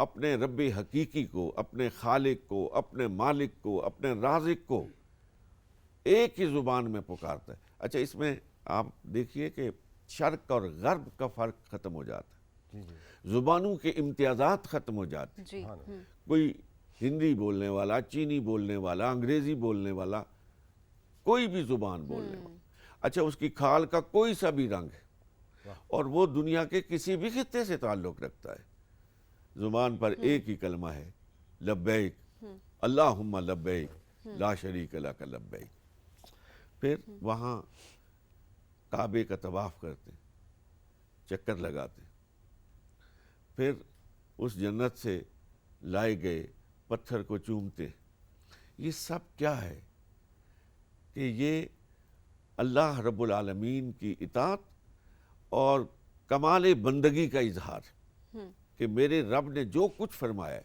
اپنے رب حقیقی کو، اپنے خالق کو، اپنے مالک کو، اپنے رازق کو ایک ہی زبان میں پکارتا ہے۔ اچھا، اس میں آپ دیکھیے کہ شرق اور غرب کا فرق ختم ہو جاتا ہے، زبانوں کے امتیازات ختم ہو جاتے ہیں۔ جی کوئی ہندی بولنے والا، چینی بولنے والا، انگریزی بولنے والا، کوئی بھی زبان بولنے والا، اچھا اس کی کھال کا کوئی سا بھی رنگ ہے اور وہ دنیا کے کسی بھی خطے سے تعلق رکھتا ہے، زبان پر ایک ہی کلمہ ہے، لبیک اللہم لبیک لا شریک لک لبیک۔ پھر وہاں کعبے کا طواف کرتے، چکر لگاتے، پھر اس جنت سے لائے گئے پتھر کو چومتے۔ یہ سب کیا ہے کہ یہ اللہ رب العالمین کی اطاعت اور کمال بندگی کا اظہار ہے کہ میرے رب نے جو کچھ فرمایا ہے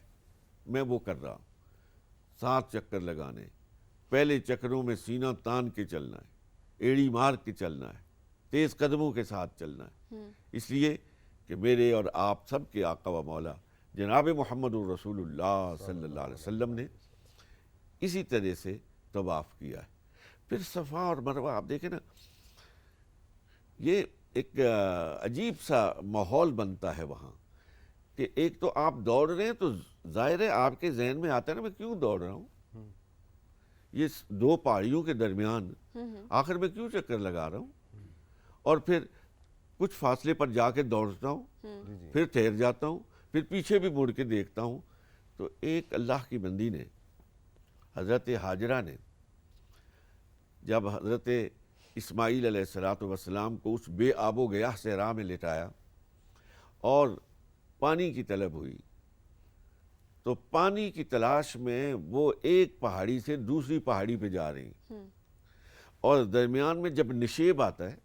میں وہ کر رہا ہوں۔ 7 چکر لگانے، پہلے چکروں میں سینہ تان کے چلنا ہے، ایڑی مار کے چلنا ہے، تیز قدموں کے ساتھ چلنا ہے، اس لیے کہ میرے اور آپ سب کے آقا و مولا جناب محمد الرسول اللہ صلی اللہ علیہ وسلم نے اسی طرح سے طواف کیا ہے۔ پھر صفا اور مروہ آپ دیکھیں نا، یہ ایک عجیب سا ماحول بنتا ہے وہاں کہ ایک تو آپ دوڑ رہے ہیں تو ظاہر ہے آپ کے ذہن میں آتا ہے نا میں کیوں دوڑ رہا ہوں، یہ 2 پہاڑیوں کے درمیان آخر میں کیوں چکر لگا رہا ہوں، اور پھر کچھ فاصلے پر جا کے دوڑتا ہوں، پھر ٹھہر جاتا ہوں، پھر پیچھے بھی مڑ کے دیکھتا ہوں۔ تو ایک اللہ کی بندی نے، حضرت ہاجرہ نے، جب حضرت اسماعیل علیہ السلام کو اس بے آب و گیاہ صحرا میں لٹایا اور پانی کی طلب ہوئی، تو پانی کی تلاش میں وہ ایک پہاڑی سے دوسری پہاڑی پہ جا رہی ہیں، اور درمیان میں جب نشیب آتا ہے،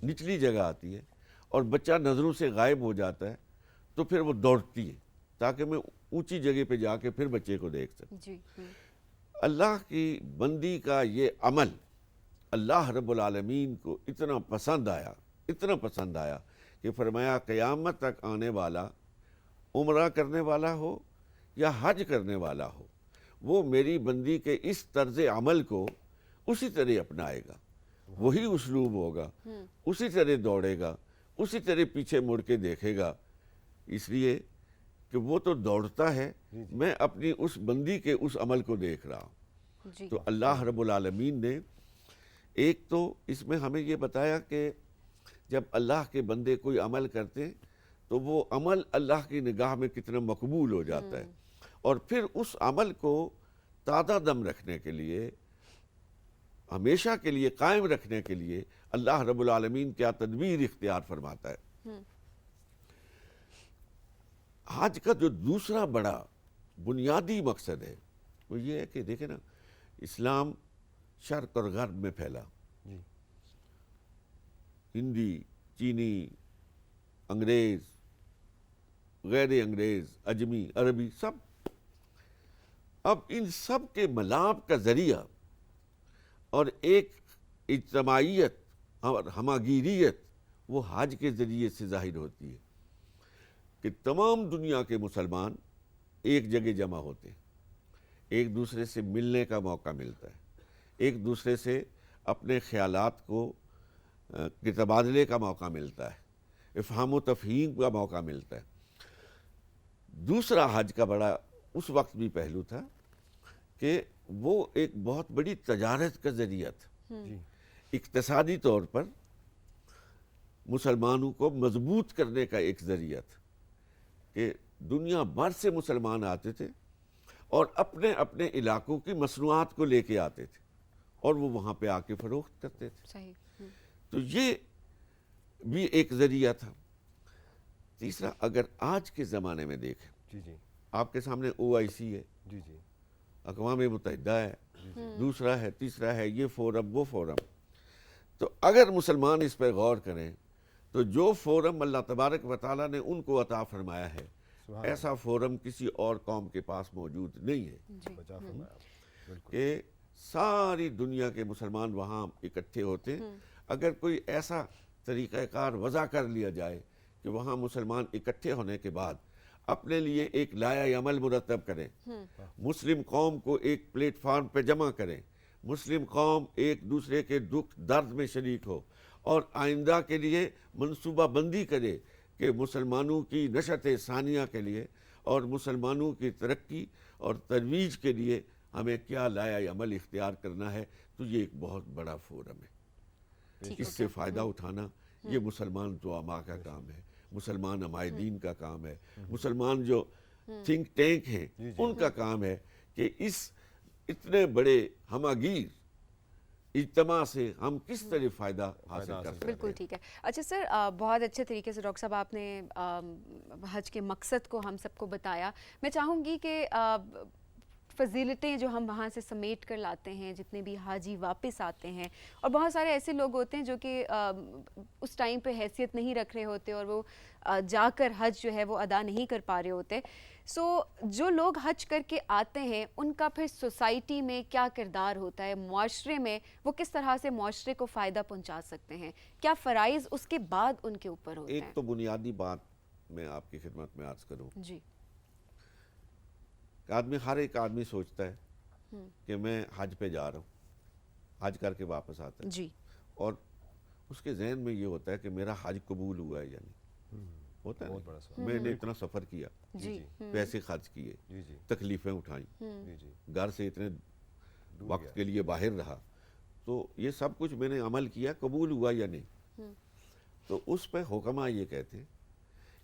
نچلی جگہ آتی ہے اور بچہ نظروں سے غائب ہو جاتا ہے، تو پھر وہ دوڑتی ہے تاکہ میں اونچی جگہ پہ جا کے پھر بچے کو دیکھ سکوں۔ اللہ کی بندی کا یہ عمل اللہ رب العالمین کو اتنا پسند آیا کہ فرمایا قیامت تک آنے والا عمرہ کرنے والا ہو یا حج کرنے والا ہو، وہ میری بندی کے اس طرز عمل کو اسی طرح اپنائے گا، وہی اسلوب ہوگا، اسی طرح دوڑے گا، اسی طرح پیچھے مڑ کے دیکھے گا، اس لیے کہ وہ تو دوڑتا ہے، میں اپنی اس بندی کے اس عمل کو دیکھ رہا ہوں۔ تو اللہ رب العالمین نے ایک تو اس میں ہمیں یہ بتایا کہ جب اللہ کے بندے کوئی عمل کرتے تو وہ عمل اللہ کی نگاہ میں کتنا مقبول ہو جاتا ہے، اور پھر اس عمل کو تازہ دم رکھنے کے لیے، ہمیشہ کے لیے قائم رکھنے کے لیے اللہ رب العالمین کیا تدبیر اختیار فرماتا ہے۔ حج کا جو دوسرا بڑا بنیادی مقصد ہے وہ یہ ہے کہ دیکھیں نا، اسلام شرق اور غرب میں پھیلا، ہندی، چینی، انگریز، غیر انگریز، اجمی، عربی، سب، اب ان سب کے ملاپ کا ذریعہ اور ایک اجتماعیت اور ہماگیریت وہ حج کے ذریعے سے ظاہر ہوتی ہے کہ تمام دنیا کے مسلمان ایک جگہ جمع ہوتے ہیں، ایک دوسرے سے ملنے کا موقع ملتا ہے، ایک دوسرے سے اپنے خیالات کو کے تبادلے کا موقع ملتا ہے، افہام و تفہیم کا موقع ملتا ہے۔ دوسرا حج کا بڑا اس وقت بھی پہلو تھا کہ وہ ایک بہت بڑی تجارت کا ذریعہ تھا، اقتصادی طور پر مسلمانوں کو مضبوط کرنے کا ایک ذریعہ تھا کہ دنیا بھر سے مسلمان آتے تھے اور اپنے اپنے علاقوں کی مصنوعات کو لے کے آتے تھے اور وہ وہاں پہ آ کے فروخت کرتے تھے۔ تو یہ بھی ایک ذریعہ تھا۔ تیسرا، اگر آج کے زمانے میں دیکھیں، آپ کے سامنے OIC ہے، اقوام متحدہ ہے، دوسرا ہے، تیسرا ہے، یہ فورم، وہ فورم، تو اگر مسلمان اس پر غور کریں تو جو فورم اللہ تبارک و تعالیٰ نے ان کو عطا فرمایا ہے، ایسا فورم کسی اور قوم کے پاس موجود نہیں ہے کہ ساری دنیا کے مسلمان وہاں اکٹھے ہوتے۔ اگر کوئی ایسا طریقہ کار وضع کر لیا جائے کہ وہاں مسلمان اکٹھے ہونے کے بعد اپنے لیے ایک لائحہ عمل مرتب کریں، مسلم قوم کو ایک پلیٹ فارم پہ جمع کریں، مسلم قوم ایک دوسرے کے دکھ درد میں شریک ہو، اور آئندہ کے لیے منصوبہ بندی کرے کہ مسلمانوں کی نشت ثانیہ کے لیے اور مسلمانوں کی ترقی اور ترویج کے لیے ہمیں کیا لائحہ عمل اختیار کرنا ہے۔ تو یہ ایک بہت بڑا فورم ہے، اس سے فائدہ اٹھانا یہ مسلمان دعا کا کام ہے، مسلمان عمائدین کا کام ہے، مسلمان جو تھنک ٹینک ہیں ان کا کام ہے کہ اس اتنے بڑے ہماگیر اجتماع سے ہم کس طرح فائدہ حاصل کر سکتے ہیں۔ بالکل ٹھیک ہے۔ اچھا سر، بہت اچھے طریقے سے ڈاکٹر صاحب آپ نے حج کے مقصد کو ہم سب کو بتایا۔ میں چاہوں گی کہ فضیلتیں جو ہم وہاں سے سمیٹ کر لاتے ہیں، جتنے بھی حاجی واپس آتے ہیں، اور بہت سارے ایسے لوگ ہوتے ہیں جو کہ اس ٹائم پہ حیثیت نہیں رکھ رہے ہوتے اور وہ جا کر حج جو ہے وہ ادا نہیں کر پا رہے ہوتے، سو جو لوگ حج کر کے آتے ہیں ان کا پھر سوسائٹی میں کیا کردار ہوتا ہے، معاشرے میں وہ کس طرح سے معاشرے کو فائدہ پہنچا سکتے ہیں، کیا فرائض اس کے بعد ان کے اوپر ہوتے ہیں؟ ایک تو بنیادی بات میں آپ کی خدمت میں عرض کروں جی، ہر ایک آدمی سوچتا ہے کہ میں حج پہ جا رہا ہوں، حج کر کے واپس آتا ہے، جی، اور اس کے ذہن میں یہ ہوتا ہے کہ میرا حج قبول ہوا ہے یا نہیں، ہوتا ہے نا؟ میں نے اتنا سفر کیا، جی، پیسے خرچ کیے، تکلیفیں اٹھائیں، گھر سے اتنے وقت کے لیے باہر رہا، تو یہ سب کچھ میں نے عمل کیا، قبول ہوا یا نہیں؟ تو اس پہ حکماء یہ کہتے ہیں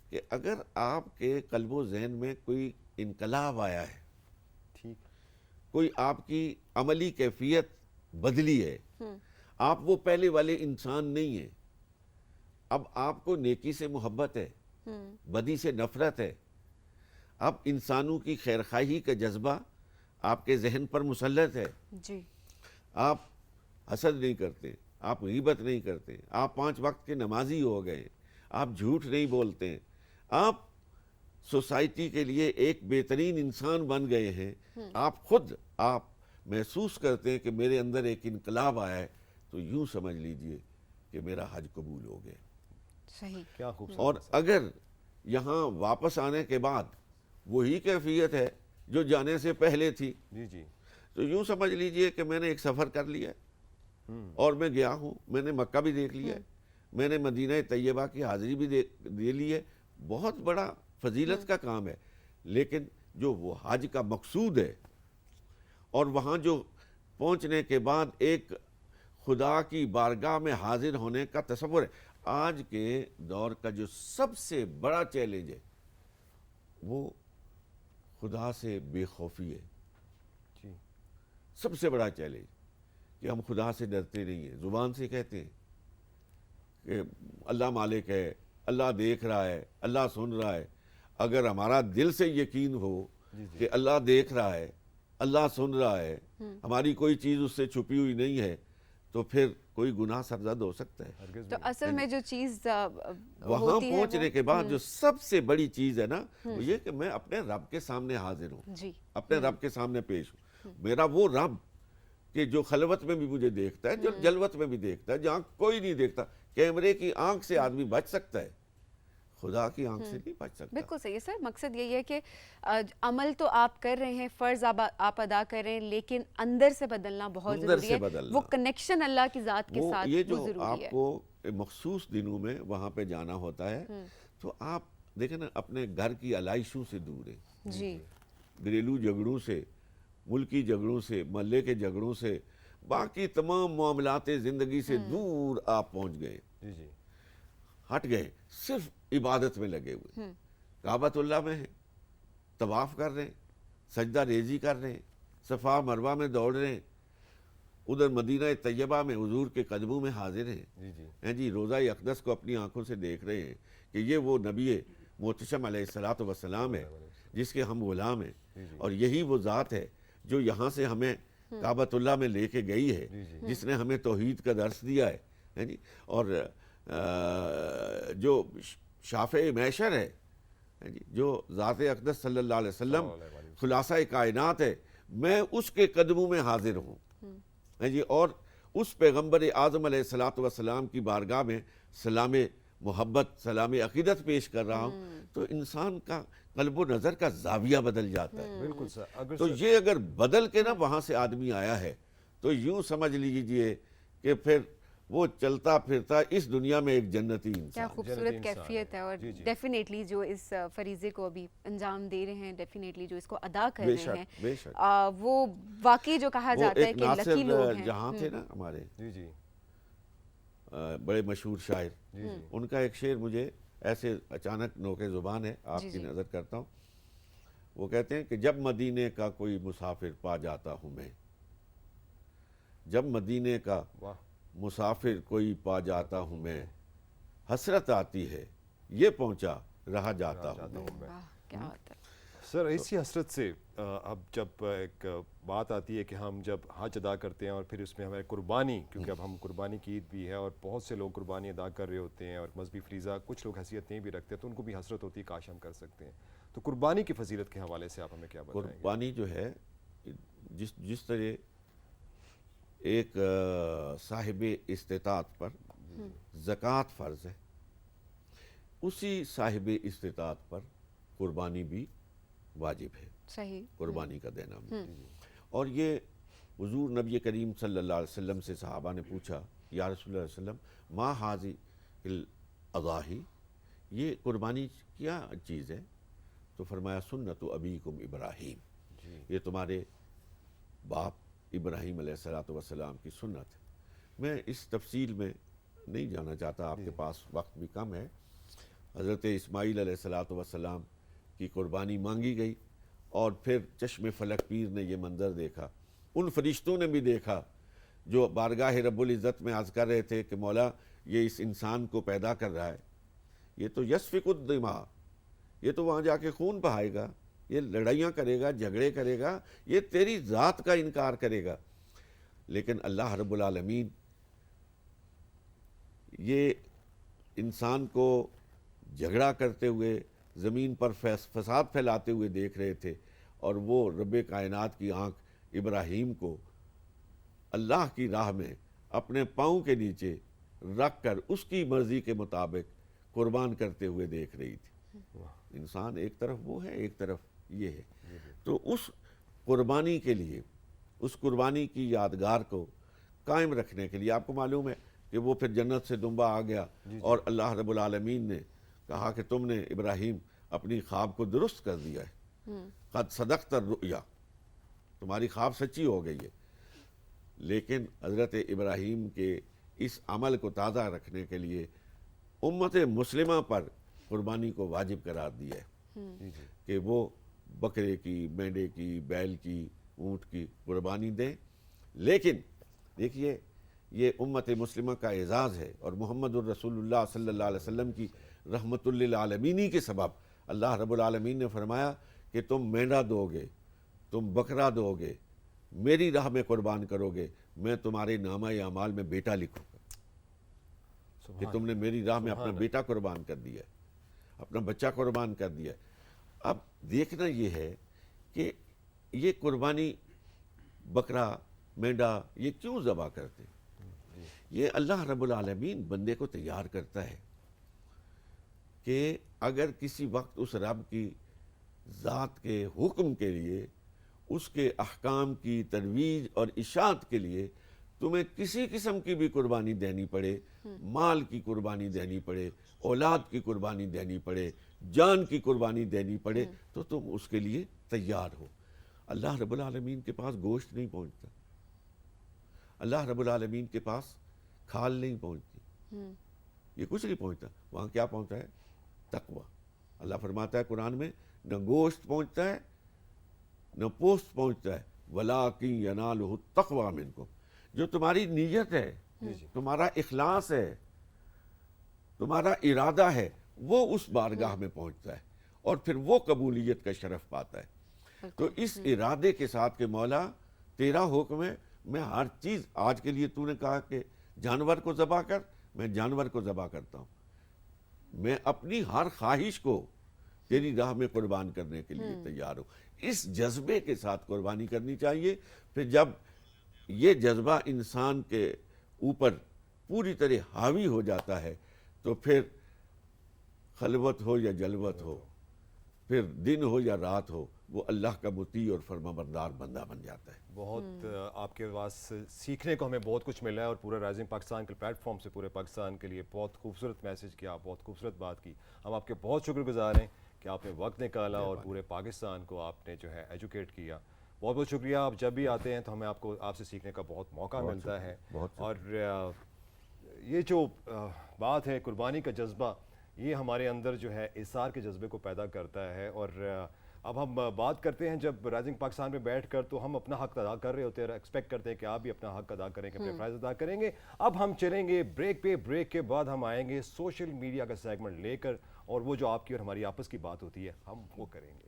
کہ اگر آپ کے قلب و ذہن میں کوئی انقلاب آیا ہے، کوئی آپ کی عملی کیفیت بدلی ہے، آپ وہ پہلے والے انسان نہیں ہیں، اب آپ کو نیکی سے محبت ہے، بدی سے نفرت ہے، اب انسانوں کی خیرخواہی کا جذبہ آپ کے ذہن پر مسلط ہے، جی، آپ حسد نہیں کرتے، آپ غیبت نہیں کرتے، آپ 5 وقت کے نمازی ہو گئے، آپ جھوٹ نہیں بولتے ہیں، آپ سوسائٹی کے لیے ایک بہترین انسان بن گئے ہیں، آپ خود آپ محسوس کرتے ہیں کہ میرے اندر ایک انقلاب آیا ہے، تو یوں سمجھ لیجئے کہ میرا حج قبول ہو گیا۔ صحیح، کیا خوبصورت۔ اور اگر یہاں واپس آنے کے بعد وہی کیفیت ہے جو جانے سے پہلے تھی، تو یوں سمجھ لیجئے کہ میں نے ایک سفر کر لیا ہے، اور میں گیا ہوں، میں نے مکہ بھی دیکھ لیا ہے، میں نے مدینہ طیبہ کی حاضری بھی دے لی ہے، بہت بڑا فضیلت کا کام ہے، لیکن جو وہ حج کا مقصود ہے اور وہاں جو پہنچنے کے بعد ایک خدا کی بارگاہ میں حاضر ہونے کا تصور ہے، آج کے دور کا جو سب سے بڑا چیلنج ہے وہ خدا سے بے خوفی ہے، سب سے بڑا چیلنج کہ ہم خدا سے ڈرتے نہیں ہیں، زبان سے کہتے ہیں کہ اللہ مالک ہے، اللہ دیکھ رہا ہے، اللہ سن رہا ہے، اگر ہمارا دل سے یقین ہو کہ اللہ دیکھ رہا ہے، اللہ سن رہا ہے، ہماری کوئی چیز اس سے چھپی ہوئی نہیں ہے، تو پھر کوئی گناہ سرزد ہو سکتا ہے۔ تو اصل میں جو چیز وہاں پہنچنے کے بعد جو سب سے بڑی چیز ہے نا، وہ یہ کہ میں اپنے رب کے سامنے حاضر ہوں، اپنے رب کے سامنے پیش ہوں، میرا وہ رب کہ جو خلوت میں بھی مجھے دیکھتا ہے، جو جلوت میں بھی دیکھتا ہے، جہاں کوئی نہیں دیکھتا، کیمرے کی آنکھ سے آدمی بچ سکتا ہے، خدا کی آنکھ سے نہیں بچ سکتا۔ بالکل صحیح ہے سر، مقصد یہی ہے کہ عمل تو آپ کر رہے ہیں، فرض آپ ادا کر رہے ہیں، لیکن اندر سے بدلنا بہت ضروری ہے، وہ کنیکشن اللہ کی ذات کے ساتھ یہ جو وہ ضروری آپ ہے۔ کو مخصوص دنوں میں وہاں پہ جانا ہوتا ہے، تو آپ دیکھیں نا اپنے گھر کی علائشوں سے دور ہیں، جی، گھریلو جھگڑوں سے، ملکی جھگڑوں سے، محلے کے جھگڑوں سے، باقی تمام معاملات زندگی سے دور آپ پہنچ گئے، ہٹ گئے، صرف عبادت میں لگے ہوئے، کعبۃ اللہ میں ہیں، طواف کر رہے ہیں، سجدہ ریزی کر رہے ہیں، صفا مروہ میں دوڑ رہے ہیں، ادھر مدینہ طیبہ میں حضور کے قدموں میں حاضر ہیں، جی روضہ اقدس کو اپنی آنکھوں سے دیکھ رہے ہیں کہ یہ وہ نبی محتشم علیہ السلام ہے جس کے ہم غلام ہیں، اور یہی وہ ذات ہے جو یہاں سے ہمیں کعبۃ اللہ میں لے کے گئی ہے، جس نے ہمیں توحید کا درس دیا ہے، جی، اور جو شافع محشر ہے، جو ذات اقدس صلی اللہ علیہ وسلم خلاصہ کائنات ہے، میں اس کے قدموں میں حاضر ہوں، جی، اور اس پیغمبر اعظم علیہ السلام کی بارگاہ میں سلام محبت سلام عقیدت پیش کر رہا ہوں تو انسان کا قلب و نظر کا زاویہ بدل جاتا ہے. بالکل سر. اگر تو یہ اگر بدل کے نا وہاں سے آدمی آیا ہے تو یوں سمجھ لیجئے کہ پھر وہ چلتا پھرتا اس دنیا میں ایک جنتی کیا انسان. خوبصورت کیفیت ہے. اور ڈیفینیٹلی جو اس فریضے کو ابھی انجام دے رہے ہیں, ڈیفینیٹلی جو اس کو ادا کر رہے ہیں, وہ واقعی جو کہا جاتا ہے کہ لکی لوگ ہیں. جہاں تھے نا ہمارے جی جی بڑے مشہور شاعر, ان کا ایک شعر مجھے ایسے اچانک نوکے زبان ہے, آپ کی نظر کرتا ہوں. وہ کہتے ہیں کہ جب مدینے کا کوئی مسافر پا جاتا ہوں میں, جب مدینے کا مسافر کوئی پا جاتا ہوں میں, حسرت آتی ہے یہ پہنچا رہا جاتا ہوں میں. کیا ہوتا ہے سر. اسی حسرت سے اب جب ایک بات آتی ہے کہ ہم جب حج ادا کرتے ہیں اور پھر اس میں ہمیں قربانی, کیونکہ اب ہم قربانی کی عید بھی ہے اور بہت سے لوگ قربانی ادا کر رہے ہوتے ہیں اور مذہبی فریضہ کچھ لوگ حیثیت نہیں بھی رکھتے تو ان کو بھی حسرت ہوتی ہے کاش ہم کر سکتے ہیں. تو قربانی کی فضیلت کے حوالے سے آپ ہمیں کیا بتائیں گے؟ قربانی جو ہے جس طرح ایک صاحب استطاعت پر زکوٰۃ فرض ہے, اسی صاحب استطاعت پر قربانی بھی واجب ہے. صحیح. قربانی کا دینا بھی. اور یہ حضور نبی کریم صلی اللہ علیہ وسلم سے صحابہ نے پوچھا, یا رسول اللہ علیہ وسلم ما حاذی الاضاحی, یہ قربانی کیا چیز ہے؟ تو فرمایا سنت ابیکم ابراہیم, یہ تمہارے باپ ابراہیم علیہ السلام کی سنت ہے. میں اس تفصیل میں نہیں جانا چاہتا, آپ کے پاس وقت بھی کم ہے. حضرت اسماعیل علیہ السلام کی قربانی مانگی گئی اور پھر چشم فلک پیر نے یہ منظر دیکھا, ان فرشتوں نے بھی دیکھا جو بارگاہ رب العزت میں عرض کر رہے تھے کہ مولا یہ اس انسان کو پیدا کر رہا ہے, یہ تو یسفک الدماء, یہ تو وہاں جا کے خون بہائے گا, یہ لڑائیاں کرے گا, جھگڑے کرے گا, یہ تیری ذات کا انکار کرے گا. لیکن اللہ رب العالمین یہ انسان کو جھگڑا کرتے ہوئے زمین پر فساد پھیلاتے ہوئے دیکھ رہے تھے, اور وہ رب کائنات کی آنکھ ابراہیم کو اللہ کی راہ میں اپنے پاؤں کے نیچے رکھ کر اس کی مرضی کے مطابق قربان کرتے ہوئے دیکھ رہی تھی. انسان ایک طرف وہ ہے, ایک طرف یہ ہے. تو اس قربانی کے لیے, اس قربانی کی یادگار کو قائم رکھنے کے لیے, آپ کو معلوم ہے کہ وہ پھر جنت سے دنبا آ گیا اور اللہ رب العالمین نے کہا کہ تم نے ابراہیم اپنی خواب کو درست کر دیا ہے, قد صدقت الرؤیا, تمہاری خواب سچی ہو گئی ہے. لیکن حضرت ابراہیم کے اس عمل کو تازہ رکھنے کے لیے امت مسلمہ پر قربانی کو واجب قرار دیا ہے کہ وہ بکرے کی, مینڈے کی, بیل کی, اونٹ کی قربانی دیں. لیکن دیکھیے یہ امت مسلمہ کا اعزاز ہے, اور محمد الرسول اللہ صلی اللہ علیہ وسلم کی رحمت للعالمین کے سبب اللہ رب العالمین نے فرمایا کہ تم مینڈا دو گے, تم بکرا دو گے, میری راہ میں قربان کرو گے, میں تمہارے نامہ اعمال میں بیٹا لکھوں گا کہ تم نے میری راہ میں اپنا بیٹا قربان کر دیا, اپنا بچہ قربان کر دیا. اب دیکھنا یہ ہے کہ یہ قربانی بکرا, مینڈا یہ کیوں ذبح کرتے ہیں؟ یہ اللہ رب العالمین بندے کو تیار کرتا ہے کہ اگر کسی وقت اس رب کی ذات کے حکم کے لیے, اس کے احکام کی ترویج اور اشاعت کے لیے تمہیں کسی قسم کی بھی قربانی دینی پڑے, مال کی قربانی دینی پڑے, اولاد کی قربانی دینی پڑے, جان کی قربانی دینی پڑے, تو تم اس کے لیے تیار ہو. اللہ رب العالمین کے پاس گوشت نہیں پہنچتا, اللہ رب العالمین کے پاس کھال نہیں پہنچتی, یہ کچھ نہیں پہنچتا. وہاں کیا پہنچتا ہے؟ تقوی. اللہ فرماتا ہے قرآن میں, نہ گوشت پہنچتا ہے نہ پوست پہنچتا ہے, وَلَٰكِن يَنَالُهُ التَّقْوَىٰ مِنْكُمْ, جو تمہاری نیت ہے, تمہارا اخلاص ہے, تمہارا ارادہ ہے, وہ اس بارگاہ میں پہنچتا ہے اور پھر وہ قبولیت کا شرف پاتا ہے. تو اس ارادے کے ساتھ کہ مولا تیرا حکم ہے, میں ہر چیز, آج کے لیے تو نے کہا کہ جانور کو ذبح کر, میں جانور کو ذبح کرتا ہوں, میں اپنی ہر خواہش کو تیری راہ میں قربان کرنے کے لیے تیار ہوں. اس جذبے کے ساتھ قربانی کرنی چاہیے. پھر جب یہ جذبہ انسان کے اوپر پوری طرح حاوی ہو جاتا ہے تو پھر خلوت ہو یا جلوت ہو، پھر دن ہو یا رات ہو، وہ اللہ کا مطیع اور فرما بردار بندہ بن جاتا ہے۔ بہت آپ کے پاس سیکھنے کو ہمیں بہت کچھ ملا ہے، اور پورے رائزنگ پاکستان کے پلیٹ فارم سے پورے پاکستان کے لیے بہت خوبصورت میسج کیا، بہت خوبصورت بات کی۔ ہم آپ کے بہت شکر گزار ہیں کہ آپ نے وقت نکالا اور پورے پاکستان کو آپ نے جو ہے ایجوکیٹ کیا۔ بہت بہت شکریہ۔ آپ جب بھی آتے ہیں تو ہمیں آپ سے سیکھنے کا بہت موقع ملتا ہے، اور یہ جو بات ہے قربانی کا جذبہ، یہ ہمارے اندر جو ہے اثار کے جذبے کو پیدا کرتا ہے۔ اور اب ہم بات کرتے ہیں جب رائزنگ پاکستان میں بیٹھ کر، تو ہم اپنا حق ادا کر رہے ہوتے ہیں، ایکسپیکٹ کرتے ہیں کہ آپ بھی اپنا حق ادا کریں گے، اپنے فرائض ادا کریں گے۔ اب ہم چلیں گے بریک پہ، بریک کے بعد ہم آئیں گے سوشل میڈیا کا سیگمنٹ لے کر، اور وہ جو آپ کی اور ہماری آپس کی بات ہوتی ہے ہم وہ کریں گے۔